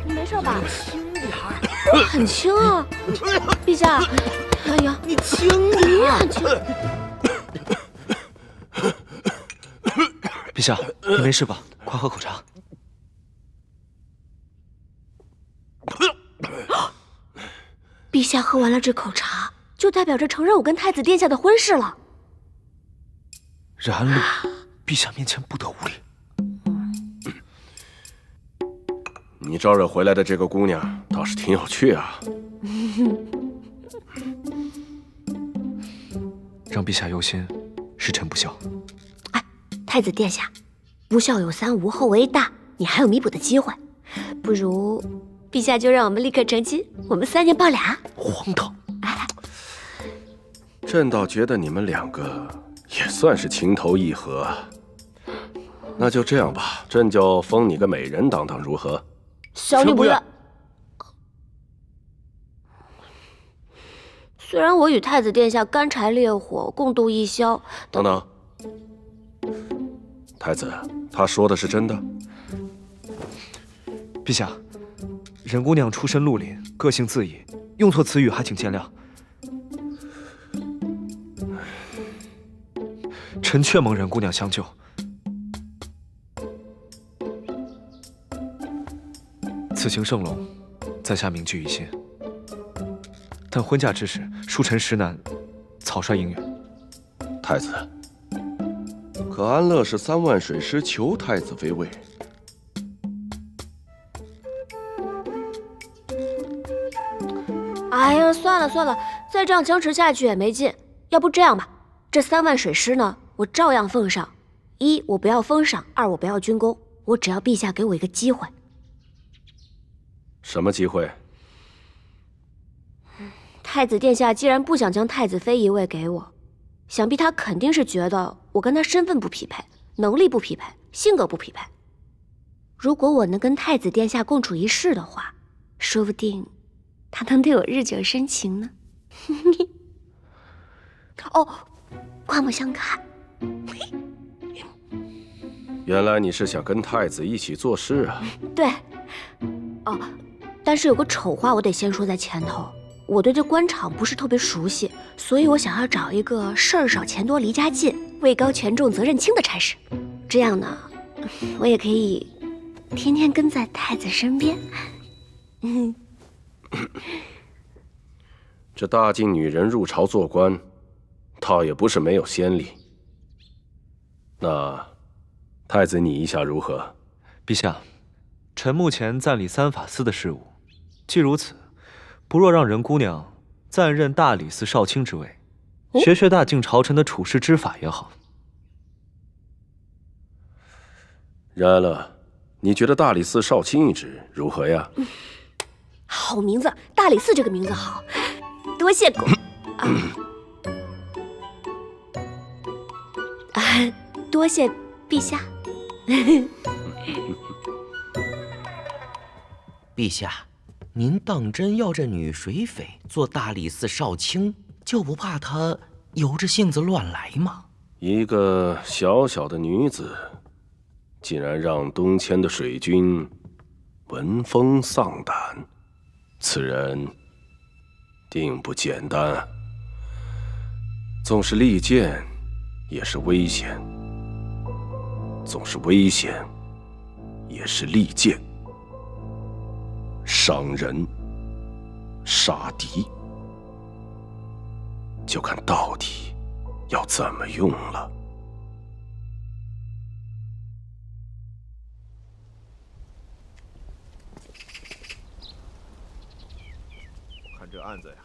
D: 你没事吧？
H: 轻点儿，
D: 很轻啊，陛下。哎呀，
H: 你轻点儿，
D: 你很轻。
C: 陛下，你没事吧？快喝口茶。
D: 陛下喝完了这口茶，就代表着承认我跟太子殿下的婚事了。
C: 任安乐，陛下面前不得无礼。
M: 你招惹回来的这个姑娘倒是挺有趣啊。
C: 让陛下忧心，是臣不孝。
D: 太子殿下，不孝有三，无后为大，你还有弥补的机会。不如，陛下就让我们立刻成亲，我们3年抱俩。
C: 荒唐！
M: 朕倒觉得你们2个也算是情投意合。那就这样吧，朕就封你个美人当当，如何？
D: 小女不愿。虽然我与太子殿下干柴烈火，共度一宵。
M: 等等，太子，他说的是真的？
C: 陛下，任姑娘出身绿林，个性恣意，用错词语还请见谅。臣确蒙任姑娘相救。此情圣龙，在下铭记于心。但婚嫁之时，恕臣实难
A: 草率应允。
M: 太子，可安乐是3万水师求太子妃位。
D: 哎呀，算了算了，再这样僵持下去也没劲。要不这样吧，这3万水师呢，我照样奉上。1，我不要封赏；2，我不要军功，我只要陛下给我一个机会。
M: 什么机会？
D: 太子殿下既然不想将太子妃一位给我，想必他肯定是觉得我跟他身份不匹配，能力不匹配，性格不匹配。如果我能跟太子殿下共处一室的话，说不定他能对我日久生情呢。哦，刮目相看。
M: 原来你是想跟太子一起做事啊？
D: 对。哦，但是有个丑话我得先说在前头。我对这官场不是特别熟悉，所以我想要找一个事儿少钱多离家近、位高权重责任轻的差事，这样呢，我也可以天天跟在太子身边。
M: 这大晋女人入朝做官，倒也不是没有先例。那太子拟一下如何？
C: 陛下，臣目前暂理3法司的事务，既如此，不若让任姑娘暂任大理寺少卿之位，学学大晋朝臣的处世之法也好。
M: 任安乐，你觉得大理寺少卿一职如何呀？
D: 好名字，大理寺这个名字好，多谢公多谢陛下。
N: 陛下，您当真要这女水匪做大理寺少卿，就不怕她由着性子乱来吗？
M: 一个小小的女子，竟然让东迁的水军闻风丧胆，此人定不简单。纵是利剑，也是危险；总是危险，也是利剑。伤人、杀敌，就看到底要怎么用了。
Q: 看这案子呀，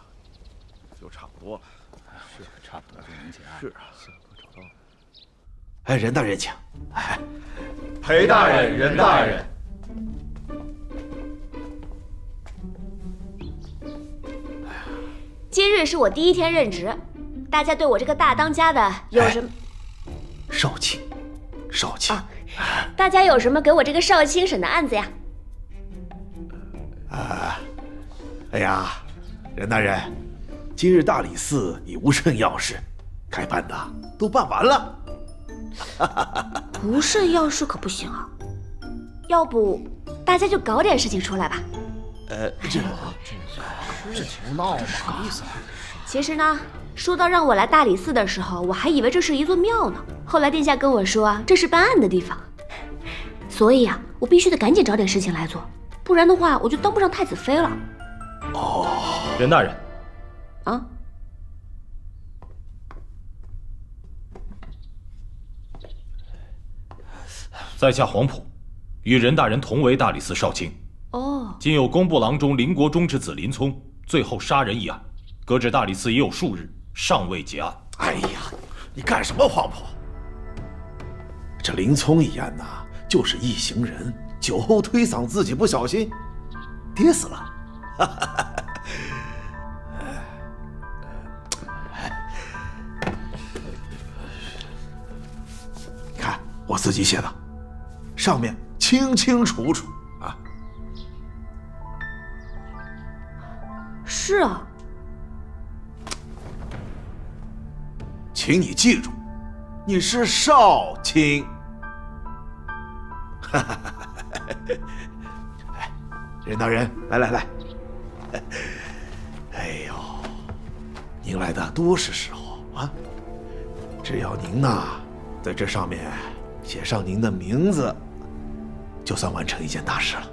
Q: 就差不多了。
L: 是，差不多就能结案。
Q: 是啊，
L: 找到了。
Q: 哎，任大人请。哎，
R: 裴大人、任大人。
D: 今日是我第1天任职，大家对我这个大当家的有什么？
Q: 少卿，少卿。
D: 大家有什么给我这个少卿审的案子呀？
Q: 哎呀，任大人，今日大理寺已无甚要事，该办的都办完了。
D: 不甚要事可不行啊，要不大家就搞点事情出来吧。
L: 这胡闹嘛，啥意思啊？
D: 其实呢，说到让我来大理寺的时候，我还以为这是一座庙呢。后来殿下跟我说，这是办案的地方，所以啊，我必须得赶紧找点事情来做，不然的话，我就当不上太子妃了。
J: 任大人，
D: 啊？
J: 在下黄埔，与任大人同为大理寺少卿。今有工部郎中林国忠之子林聪最后杀人一案，搁置大理寺已有数日，尚未结案。
Q: 哎呀，你干什么，黄埔？这林聪一案呐，就是一行人酒后推搡自己，不小心跌死了。你看我自己写的，上面清清楚楚啊。
D: 是啊，
Q: 请你记住，你是少卿。哎，任大人，来。哎呦，您来的多是时候啊！只要您呐，在这上面写上您的名字，就算完成一件大事了。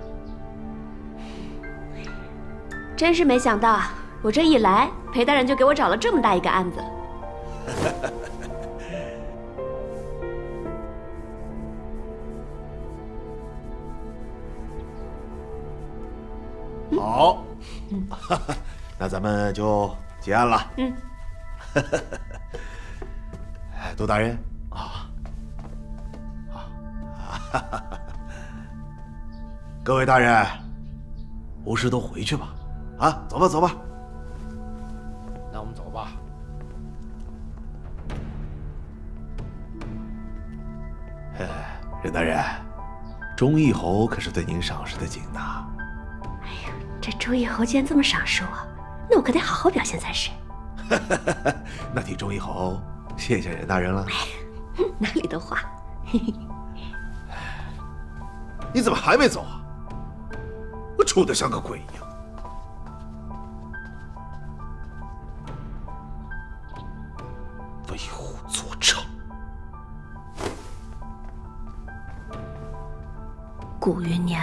D: 真是没想到，我这一来，裴大人就给我找了这么大一个案子。
Q: 好，那咱们就结案了。杜大人啊，各位大人，无事都回去吧。啊，走吧，走吧。
J: 那我们走吧。
Q: 任大人，忠义侯可是对您赏识的紧呐。
D: 这忠义侯既然这么赏识我，那我可得好好表现才是。
Q: 那替忠义侯谢谢任大人了。
D: 哪里的话。
Q: 你怎么还没走啊？我杵得像个鬼一样。为虎作伥。
D: 古余年，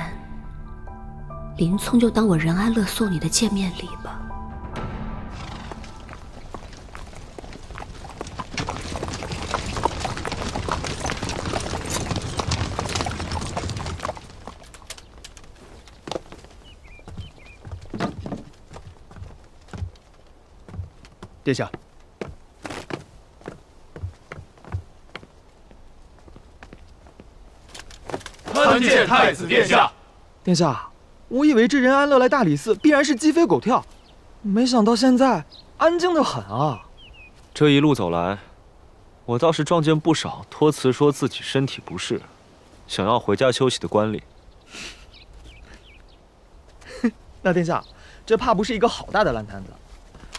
D: 林聪就当我任安乐送你的见面礼吧。
G: 殿下，
R: 参见太子殿下。
G: 殿下，我以为这任安乐来大理寺必然是鸡飞狗跳，没想到现在安静得很啊。
A: 这一路走来，我倒是撞见不少托辞说自己身体不适，想要回家休息的官吏。
G: 那殿下，这怕不是一个好大的烂摊子。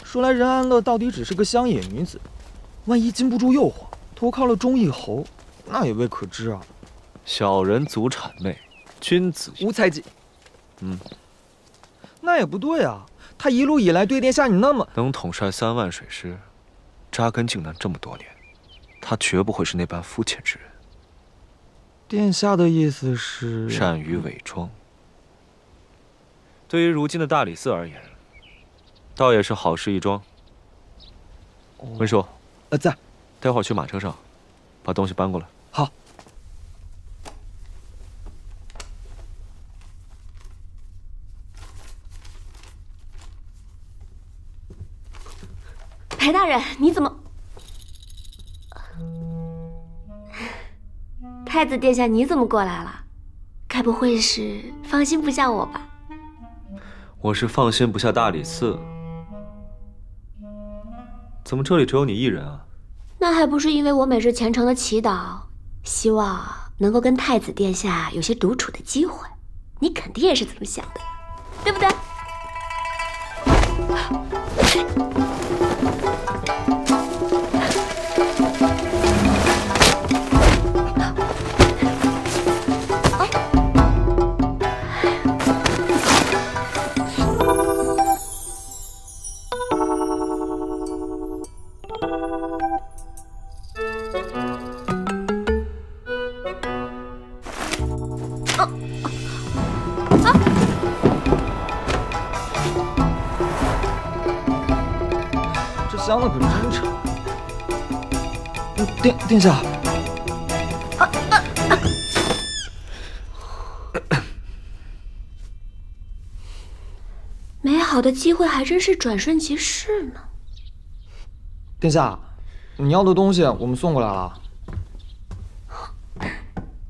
G: 说来任安乐到底只是个乡野女子，万一禁不住诱惑，投靠了忠义侯，那也未可知啊。
A: 小人足谄媚，君子
G: 无猜忌。那也不对啊，他一路以来对殿下你那么
A: 能统帅3万水师，扎根靖南这么多年，他绝不会是那般肤浅之人。
G: 殿下的意思是
A: 善于伪装。对于如今的大理寺而言，倒也是好事一桩。文书，
G: 在。
A: 待会儿去马车上，把东西搬过来。
G: 好。
D: 裴大人，你怎么？太子殿下，你怎么过来了？该不会是放心不下我吧？
A: 我是放心不下大理寺。怎么这里只有你一人啊？
D: 那还不是因为我每日虔诚的祈祷，希望能够跟太子殿下有些独处的机会。你肯定也是这么想的，对不对？
G: 香的可真沉。殿下，
D: 美好的机会还真是转瞬即逝呢。
G: 殿下，你要的东西我们送过来了。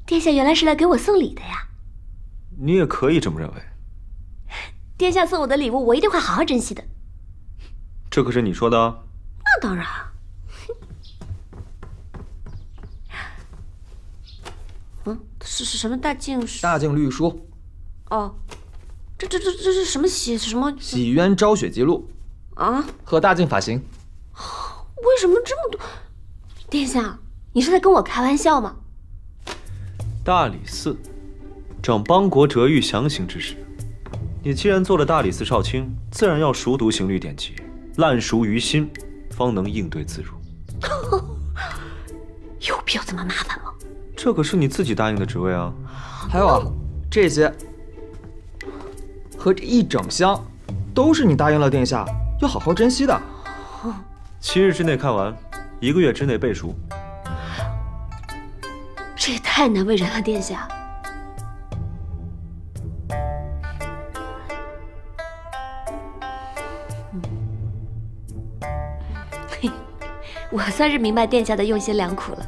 D: 殿下原来是来给我送礼的呀。
A: 你也可以这么认为。
D: 殿下送我的礼物，我一定会好好珍惜的。
A: 这可是你说的啊。
D: 那当然。是什么大晋书？
G: 大晋律书。
D: 哦，这是什么什么？
G: 洗冤昭雪记录。
D: 啊？
G: 和大晋法刑。
D: 为什么这么多？殿下，你是在跟我开玩笑吗？
A: 大理寺，掌邦国折狱详刑之事。你既然做了大理寺少卿，自然要熟读刑律典籍，烂熟于心，方能应对自如。
D: 有必要这么麻烦吗？
A: 这可是你自己答应的职位啊！
G: 还有啊，这些和这一整箱，都是你答应了殿下要好好珍惜的。
A: 7日之内看完， 1个月之内背熟。
D: 这也太难为人了，殿下。我算是明白殿下的用心良苦了。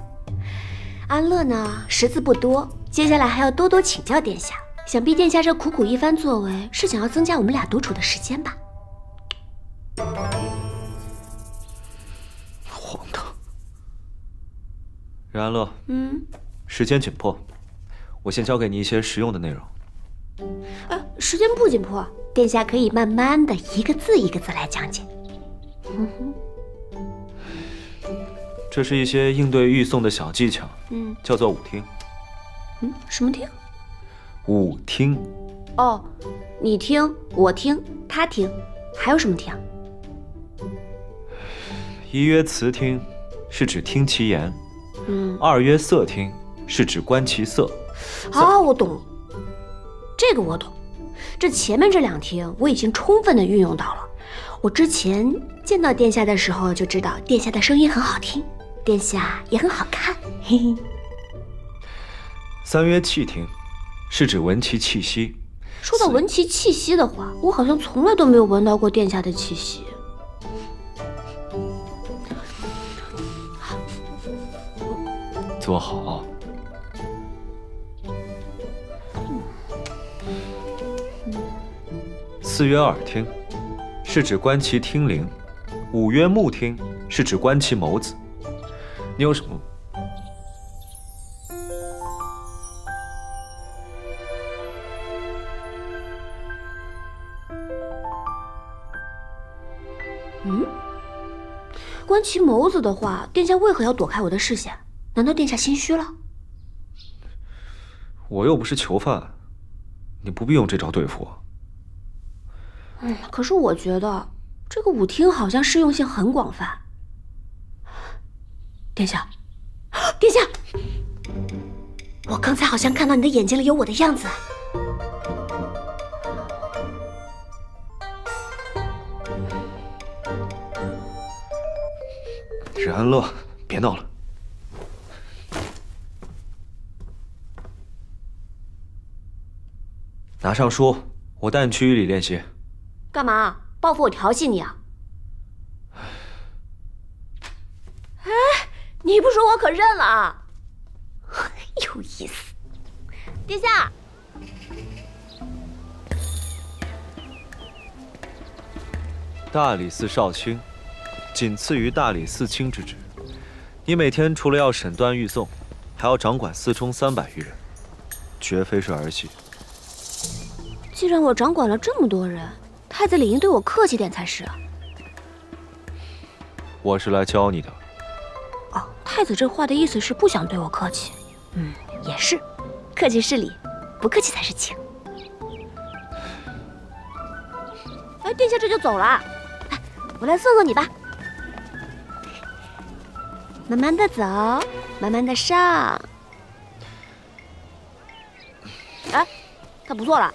D: 安乐呢，识字不多，接下来还要多多请教殿下。想必殿下这苦苦一番作为，是想要增加我们俩独处的时间吧？
A: 荒唐。任安乐，时间紧迫，我先教给你一些实用的内容。
D: 时间不紧迫，殿下可以慢慢的一个字一个字来讲解。
A: 这是一些应对预送的小技巧，叫做舞听。
D: 什么听？
A: 舞听。
D: 哦，你听，我听，他听，还有什么听？
A: 一曰词听，是指听其言；二曰色听，是指观其色。
D: 好，我懂了，这个我懂。这前面这2听我已经充分的运用到了。我之前见到殿下的时候就知道殿下的声音很好听，殿下也很好看，嘿嘿。
A: 三曰气听，是指闻其气息。
D: 说到闻其气息的话，我好像从来都没有闻到过殿下的气息。
A: 坐好。四曰耳听，是指观其听灵；五曰目听，是指观其眸子。你有什么？
D: 观其眸子的话，殿下为何要躲开我的视线？难道殿下心虚了？
A: 我又不是囚犯，你不必用这招对付我。
D: 可是我觉得这个舞听好像适用性很广泛。殿下，殿下，我刚才好像看到你的眼睛里有我的样子。
A: 任安乐，别闹了。拿上书，我带你去狱里练习。
D: 干嘛？报复我调戏你啊？哎，你不说我可认了啊！有意思。殿下，
A: 大理寺少卿，仅次于大理寺卿之职。你每天除了要审断狱讼，还要掌管寺中300余人，绝非是儿戏。
D: 既然我掌管了这么多人，太子理应对我客气点才是啊。
A: 我是来教你的。
D: 哦，太子这话的意思是不想对我客气。也是，客气是礼，不客气才是情。哎，殿下这就走了，来，我来送送你吧。慢慢的走，慢慢的上。哎，他不错了。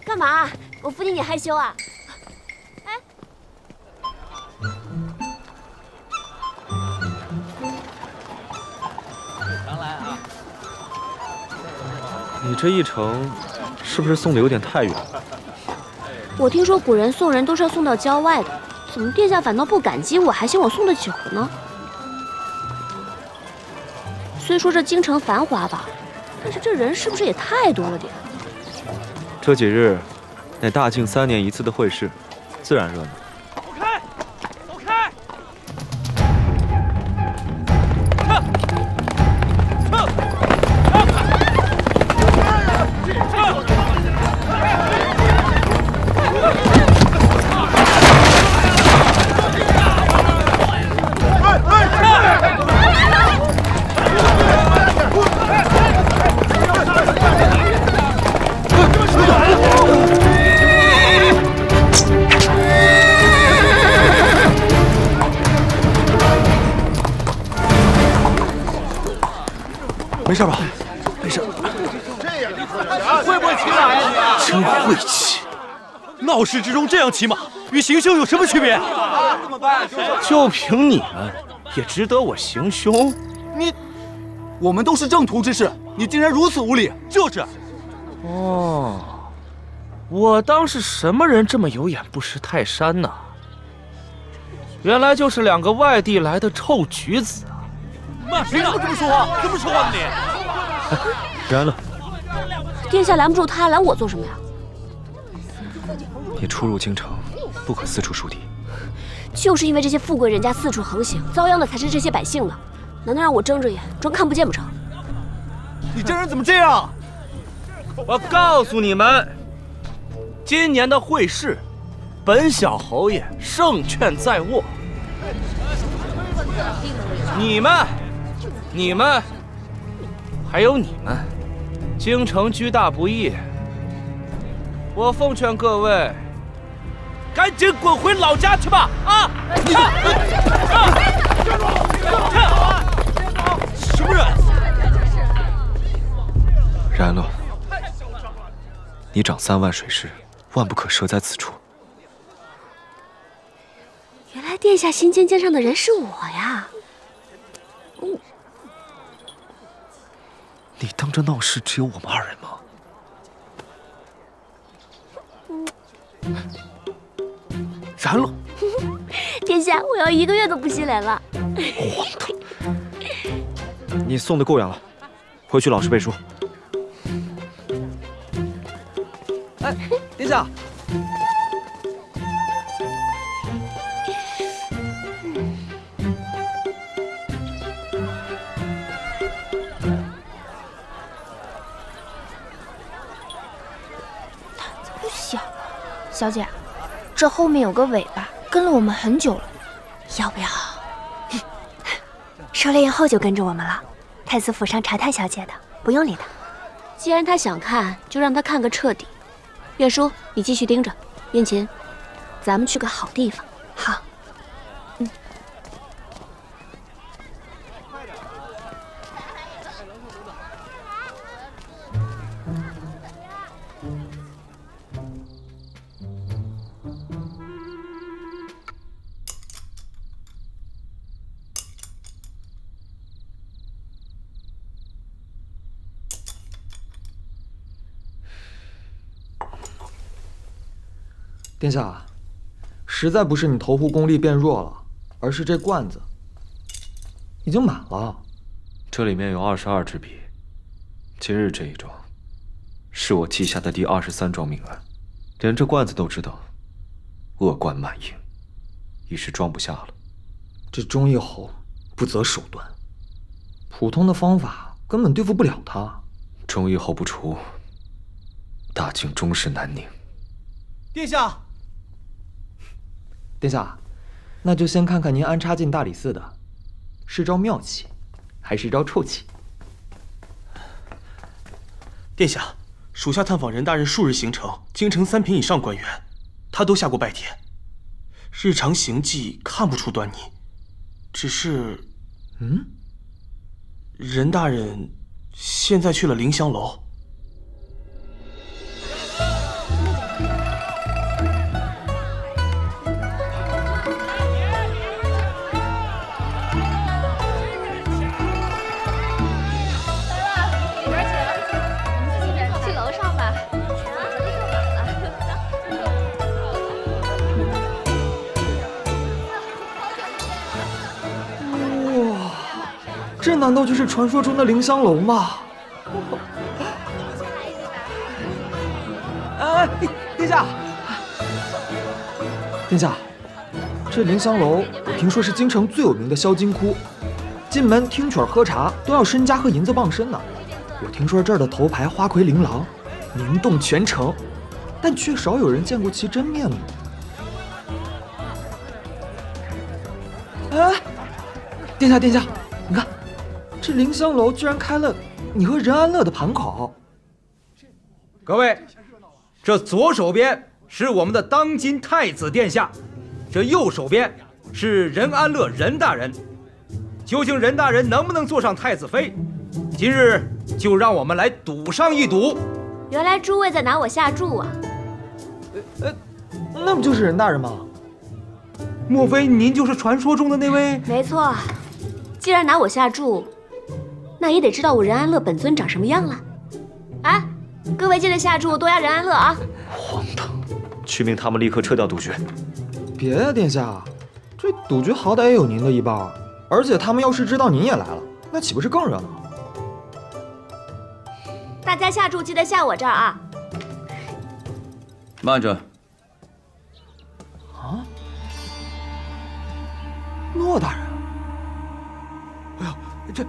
D: 干嘛？我扶你害羞啊？
L: 常来啊！
A: 你这一程是不是送的有点太远了？
D: 我听说古人送人都是要送到郊外的，怎么殿下反倒不感激我，还嫌我送的久呢？虽说这京城繁华吧，但是这人是不是也太多了点？
A: 这几日，乃大晋3年一次的会试，自然热闹。
H: 走开！走开！
Q: 没事吧？
R: 没事。会不会骑马呀你？
Q: 真会骑！
H: 闹市之中这样骑马，与行凶有什么区别？
R: 怎么办？
J: 就凭你们，也值得我行凶？
R: 我们都是正途之士，你竟然如此无礼！就是。
J: 哦，我当是什么人这么有眼不识泰山呢？原来就是2个外地来的臭橘子啊！
R: 骂谁呢？这么说话？怎么说话的你？
A: 然了，
D: 殿下拦不住他，拦我做什么呀？
C: 你初入京城，不可四处树敌。
D: 就是因为这些富贵人家四处横行，遭殃的才是这些百姓呢。难道让我睁着眼装看不见不成？
R: 你这人怎么这样？
J: 我告诉你们，今年的会试，本小侯爷胜券在握。你们，还有你们，京城居大不易。我奉劝各位，赶紧滚回老家去吧！啊！
R: 什么人？
C: 然了，你长3万水师，万不可折在此处。
D: 原来殿下心尖尖上的人是我呀！
C: 你当着闹事只有我们2人吗？
J: 然了，
D: 殿下，我要1个月都不洗脸了。
C: 荒唐！你送的够远了，回去老实背书。
G: 哎，殿下，
F: 胆子不小啊，小姐，这后面有个尾巴，跟了我们很久了，要不要？
D: 狩猎宴后就跟着我们了，太子府上查太小姐的，不用理他。既然他想看，就让他看个彻底。月叔，你继续盯着。燕琴，咱们去个好地方。好。
G: 殿下，实在不是你投壶功力变弱了，而是这罐子已经满了。
A: 这里面有22支笔，今日这一桩，是我记下的第23桩命案，连这罐子都知道，恶贯满盈，已是装不下了。
G: 这钟义侯不择手段，普通的方法根本对付不了他。
A: 钟义侯不除，大境终是难宁。
G: 殿下。殿下，那就先看看您安插进大理寺的，是招妙气，还是招臭气？
H: 殿下，属下探访任大人数日行程，京城3品以上官员，他都下过拜帖，日常行迹看不出端倪，只是，任大人现在去了凌香楼。
G: 这难道就是传说中的凌香楼吗？哎，殿下，殿下，这凌香楼听说是京城最有名的销金窟，进门听曲喝茶都要身家和银子傍身呢。我听说这儿的头牌花魁琳琅，名动全城，但却少有人见过其真面目。哎，殿下，殿下，你看。这凌香楼居然开了你和任安乐的盘口。
S: 各位，这左手边是我们的当今太子殿下，这右手边是任安乐任大人。究竟任大人能不能坐上太子妃？今日就让我们来赌上一赌。
D: 原来诸位在拿我下注啊！
G: 那不就是任大人吗？
S: 莫非您就是传说中的那位？
D: 没错，既然拿我下注，那也得知道我任安乐本尊长什么样了。哎，各位记得下注多压任安乐啊！
A: 荒唐！去命他们立刻撤掉赌局。
G: 别呀，殿下，这赌局好歹也有您的一半，而且他们要是知道您也来了，那岂不是更热闹？
D: 大家下注记得下我这儿啊！
E: 慢着。
G: 啊，骆大人！
S: 哎呦，这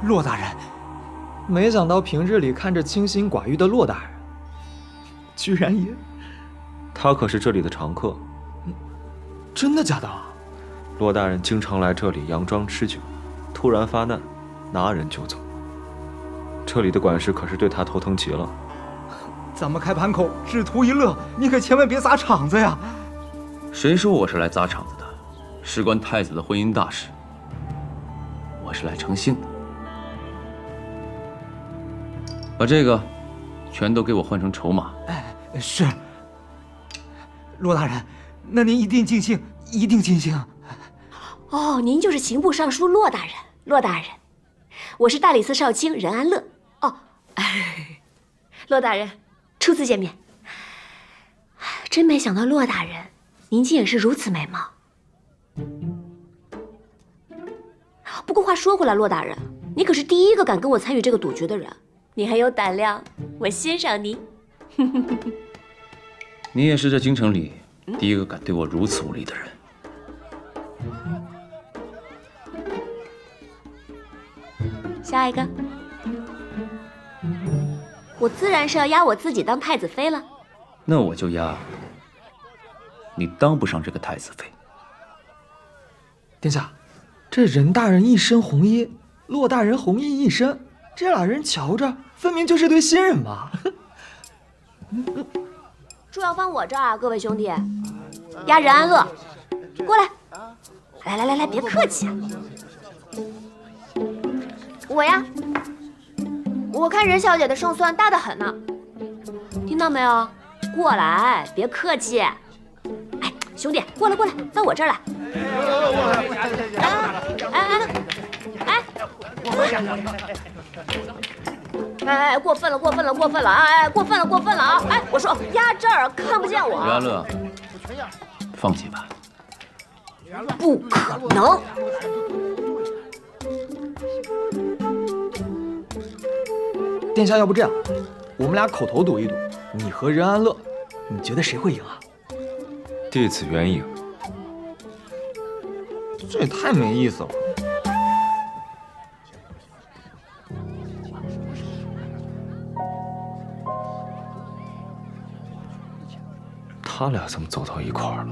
S: 骆大人，
G: 没想到平日里看着清心寡欲的骆大人，居然也……
A: 他可是这里的常客。
G: 真的假的？
A: 骆大人经常来这里佯装吃酒，突然发难，拿人就走。这里的管事可是对他头疼极了。
S: 咱们开盘口只图一乐，你可千万别砸场子呀！
E: 谁说我是来砸场子的？事关太子的婚姻大事，我是来成性的。把这个全都给我换成筹码。
S: 哎，是。骆大人，那您一定尽兴，一定尽兴。
D: 哦，您就是刑部尚书骆大人。骆大人，我是大理寺少卿任安乐。哦，骆大人，初次见面。真没想到骆大人，您竟也是如此美貌。不过话说回来，骆大人，你可是第一个敢跟我参与这个赌局的人，你很有胆量，我欣赏你。
E: 你也是这京城里第一个敢对我如此无礼的人。
D: 下一个，我自然是要压我自己当太子妃了。
E: 那我就压你当不上这个太子妃。
G: 殿下，这任大人一身红衣，骆大人红衣一身，这俩人瞧着分明就是对新人嘛。
D: 注要放我这儿啊，各位兄弟，压任安乐，过来，来，别客气啊。
F: 我呀，我看任小姐的胜算大得很呢。
D: 听到没有？过来，别客气。哎，兄弟，过来，到我这儿来。哎，过分了！哎，过分了啊！哎，我说压这儿看不见我。
E: 任安乐，放弃吧。
D: 不可能。
G: 殿下，要不这样，我们俩口头赌一赌，你和任安乐，你觉得谁会赢啊？
A: 弟子愿赢。
G: 这也太没意思了。
A: 他俩怎么走到一块儿了？